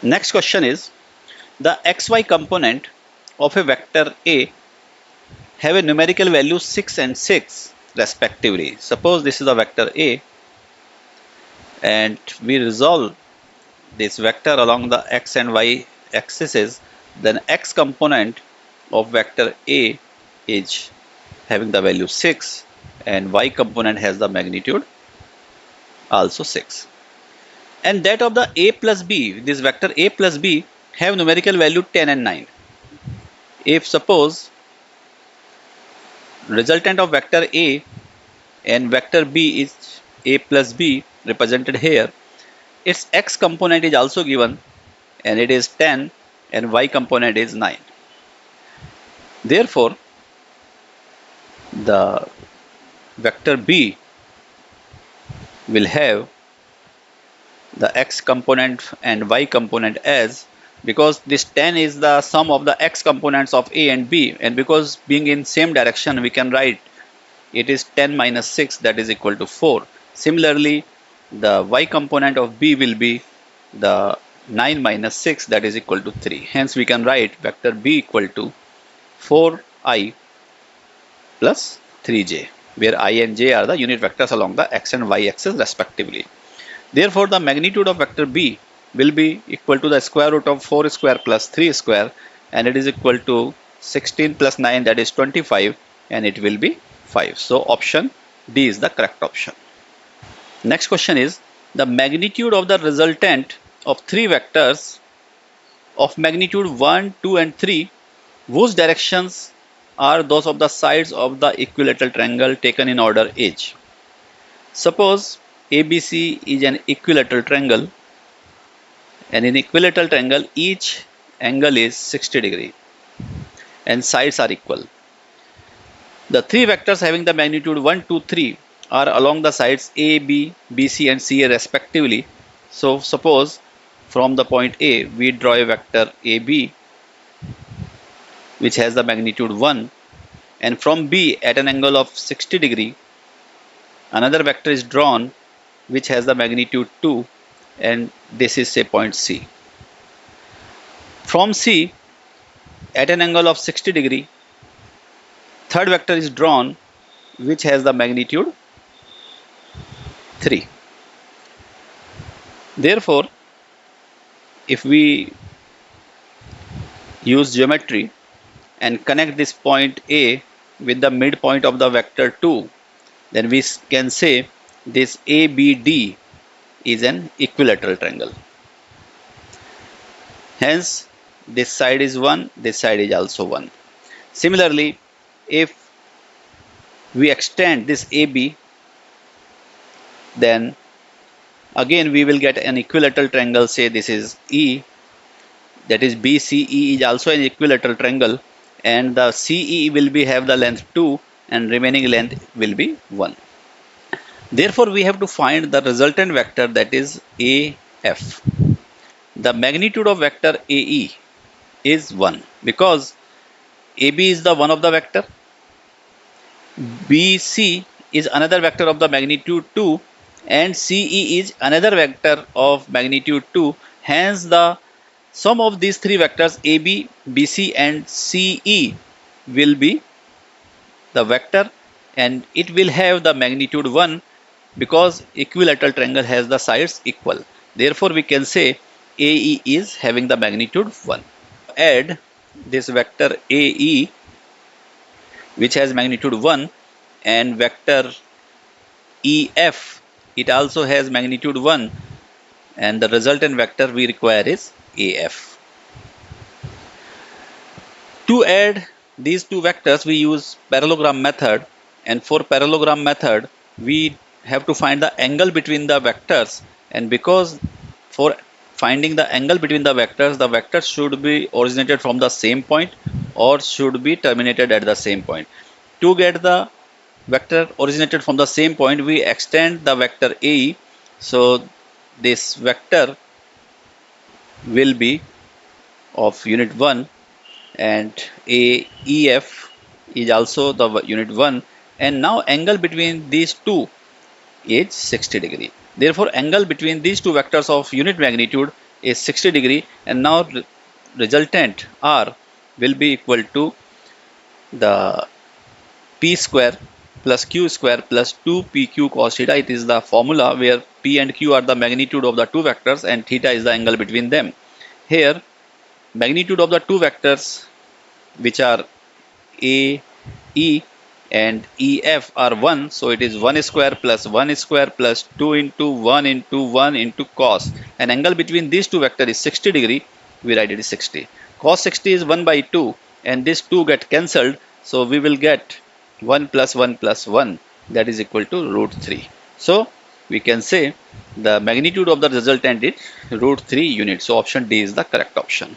Next question is, the xy component of a vector A have a numerical value 6 and 6 respectively. Suppose this is a vector A and we resolve this vector along the x and y axes, then x component of vector A is having the value 6 and y component has the magnitude also 6. And that of the A plus B, this vector A plus B have numerical value 10 and 9. If suppose resultant of vector A and vector B is A plus B represented here, its x component is also given and it is 10 and y component is 9. Therefore, the vector B will have the x component and y component as, because this 10 is the sum of the x components of A and B, and because being in same direction we can write it is 10 minus 6, that is equal to 4. Similarly, the y component of B will be the 9 minus 6, that is equal to 3. Hence we can write vector B equal to 4i plus 3j, where I and j are the unit vectors along the x and y axis respectively. Therefore, the magnitude of vector B will be equal to the square root of 4 square plus 3 square, and it is equal to 16 plus 9, that is 25, and it will be 5. So option D is the correct option. Next question is, the magnitude of the resultant of three vectors of magnitude 1, 2 and 3 whose directions are those of the sides of the equilateral triangle taken in order is. Suppose ABC is an equilateral triangle, and in equilateral triangle each angle is 60 degree and sides are equal. The three vectors having the magnitude 1, 2, 3 are along the sides A, B, BC and CA respectively. So suppose from the point A we draw a vector AB which has the magnitude 1, and from B at an angle of 60 degree another vector is drawn which has the magnitude 2, and this is say point C. From C at an angle of 60 degree third vector is drawn which has the magnitude 3. Therefore, if we use geometry and connect this point A with the midpoint of the vector 2, then we can say this ABD is an equilateral triangle. Hence, this side is 1, this side is also 1. Similarly, if we extend this AB, then again we will get an equilateral triangle. Say this is E, that is BCE is also an equilateral triangle, and the CE will be have the length 2 and remaining length will be 1. Therefore, we have to find the resultant vector, that is AF. The magnitude of vector AE is 1 because AB is the one of the vector, BC is another vector of the magnitude 2, and CE is another vector of magnitude 2. Hence, the sum of these three vectors AB, BC and CE will be the vector, and it will have the magnitude 1 because equilateral triangle has the sides equal. Therefore, we can say AE is having the magnitude 1. Add this vector AE which has magnitude 1 and vector EF, it also has magnitude 1, and the resultant vector we require is AF. To add these two vectors we use parallelogram method, and for parallelogram method we have to find the angle between the vectors, and because for finding the angle between the vectors should be originated from the same point or should be terminated at the same point. To get the vector originated from the same point, we extend the vector AE. So this vector will be of unit 1, and AEF is also the unit 1, and now angle between these two is 60 degree. Therefore, angle between these two vectors of unit magnitude is 60 degree, and now resultant R will be equal to the P square plus Q square plus 2PQ cos theta. It is the formula where P and Q are the magnitude of the two vectors and theta is the angle between them. Here magnitude of the two vectors, which are A, E and EF, are 1, so it is 1 square plus 1 square plus 2 into 1 into 1 into cos, and angle between these two vectors is 60 degree. We write it is 60. Cos 60 is 1 by 2, and this 2 get cancelled, so we will get 1 plus 1 plus 1, that is equal to root 3. So we can say the magnitude of the resultant is root 3 units. So option D is the correct option.